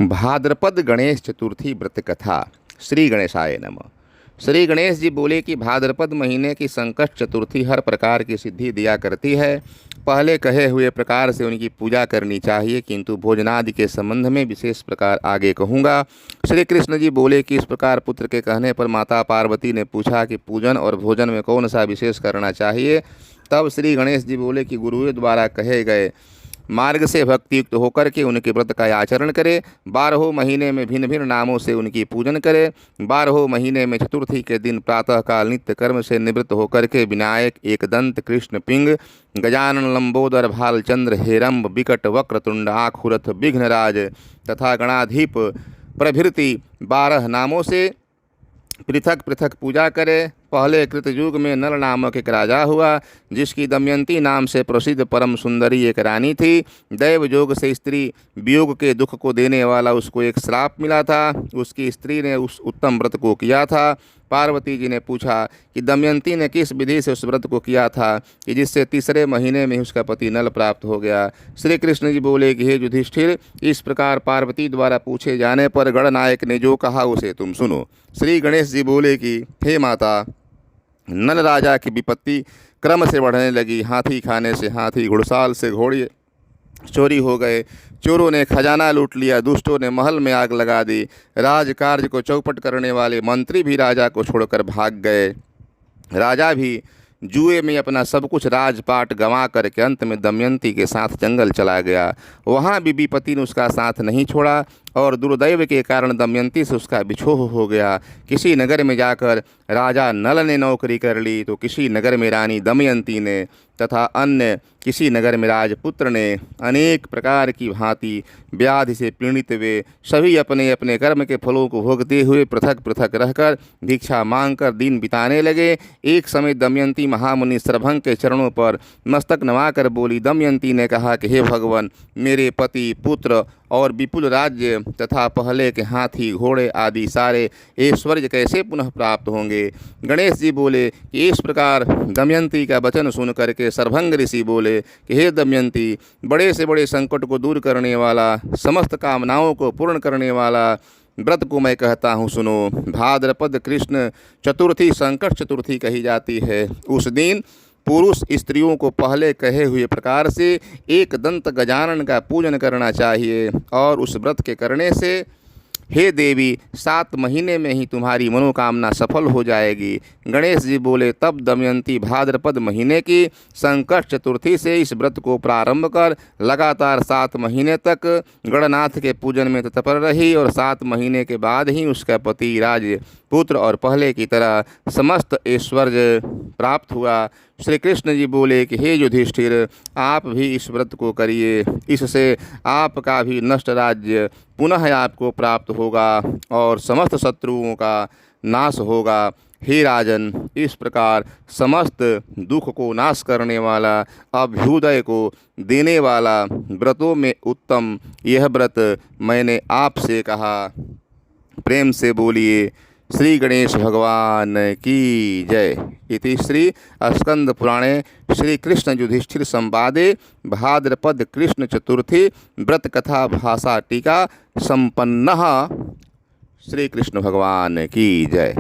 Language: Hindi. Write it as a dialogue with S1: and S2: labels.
S1: भाद्रपद गणेश चतुर्थी व्रत कथा। श्री गणेशाय नमः। श्री गणेश जी बोले कि भाद्रपद महीने की संकट चतुर्थी हर प्रकार की सिद्धि दिया करती है। पहले कहे हुए प्रकार से उनकी पूजा करनी चाहिए, किंतु भोजनादि के संबंध में विशेष प्रकार आगे कहूँगा। श्री कृष्ण जी बोले कि इस प्रकार पुत्र के कहने पर माता पार्वती ने पूछा कि पूजन और भोजन में कौन सा विशेष करना चाहिए। तब श्री गणेश जी बोले कि गुरुओं द्वारा कहे गए मार्ग से भक्तियुक्त होकर के उनके व्रत का आचरण करे। 12 महीने में भिन्न भिन्न नामों से उनकी पूजन करे। 12 महीने में चतुर्थी के दिन प्रातःकाल नित्य कर्म से निवृत्त होकर के विनायक, एकदंत, कृष्ण पिंग, गजानन, लंबोदर, भालचंद्र, हेरम्ब, विकट, वक्रतुंड, आखुरथ, विघ्नराज तथा गणाधीप प्रभृति 12 नामों से पृथक पृथक पूजा करे। पहले कृतयुग में नल नामक एक राजा हुआ, जिसकी दमयंती नाम से प्रसिद्ध परम सुंदरी एक रानी थी। दैव योग से स्त्री वियोग के दुख को देने वाला उसको एक श्राप मिला था। उसकी स्त्री ने उस उत्तम व्रत को किया था। पार्वती जी ने पूछा कि दमयंती ने किस विधि से उस व्रत को किया था कि जिससे तीसरे महीने में उसका पति नल प्राप्त हो गया। श्री कृष्ण जी बोले कि हे युधिष्ठिर, इस प्रकार पार्वती द्वारा पूछे जाने पर गणनायक ने जो कहा उसे तुम सुनो। श्री गणेश जी बोले कि हे माता, नल राजा की विपत्ति क्रम से बढ़ने लगी। हाथी खाने से हाथी, घुड़साल से घोड़े चोरी हो गए। चोरों ने खजाना लूट लिया, दुष्टों ने महल में आग लगा दी। राजकार्य को चौपट करने वाले मंत्री भी राजा को छोड़कर भाग गए। राजा भी जुए में अपना सब कुछ राजपाट गंवा करके अंत में दमयंती के साथ जंगल चला गया। वहाँ भी विपत्ति ने उसका साथ नहीं छोड़ा और दुर्दैव के कारण दमयंती से उसका बिछोह हो गया। किसी नगर में जाकर राजा नल ने नौकरी कर ली, तो किसी नगर में रानी दमयंती ने तथा अन्य किसी नगर में राजपुत्र ने। अनेक प्रकार की भांति व्याधि से पीड़ित वे सभी अपने अपने कर्म के फलों को भोगते हुए पृथक पृथक रहकर भिक्षा मांगकर दिन बिताने लगे। एक समय दमयंती महामुनि सरभंग के चरणों पर मस्तक नवाकर बोली। दमयंती ने कहा कि हे भगवान, मेरे पति, पुत्र और विपुल राज्य तथा पहले के हाथी, घोड़े आदि सारे ऐश्वर्य कैसे पुनः प्राप्त होंगे। गणेश जी बोले कि इस प्रकार दमयंती का वचन सुन करके सरभंग ऋषि बोले कि हे दमयंती, बड़े से बड़े संकट को दूर करने वाला, समस्त कामनाओं को पूर्ण करने वाला व्रत को मैं कहता हूँ, सुनो। भाद्रपद कृष्ण चतुर्थी संकट चतुर्थी कही जाती है। उस दिन पुरुष स्त्रियों को पहले कहे हुए प्रकार से एक दंत गजानन का पूजन करना चाहिए और उस व्रत के करने से हे देवी 7 महीने में ही तुम्हारी मनोकामना सफल हो जाएगी। गणेश जी बोले तब दमयंती भाद्रपद महीने की संकट चतुर्थी से इस व्रत को प्रारंभ कर लगातार 7 महीने तक गणनाथ के पूजन में तत्पर रही और 7 महीने के बाद ही उसका पति, राज, पुत्र और पहले की तरह समस्त ऐश्वर्य प्राप्त हुआ। श्री कृष्ण जी बोले कि हे युधिष्ठिर, आप भी इस व्रत को करिए, इससे आपका भी नष्ट राज्य पुनः आपको प्राप्त होगा और समस्त शत्रुओं का नाश होगा। हे राजन, इस प्रकार समस्त दुख को नाश करने वाला, अभ्युदय को देने वाला व्रतों में उत्तम यह व्रत मैंने आपसे कहा। प्रेम से बोलिए श्री गणेश भगवान की जय। इति श्री स्कंद पुराणे श्री कृष्ण युधिष्ठिर संवादे भाद्रपद कृष्ण चतुर्थी व्रत कथा भाषा टीका संपन्न। श्री कृष्ण भगवान की जय।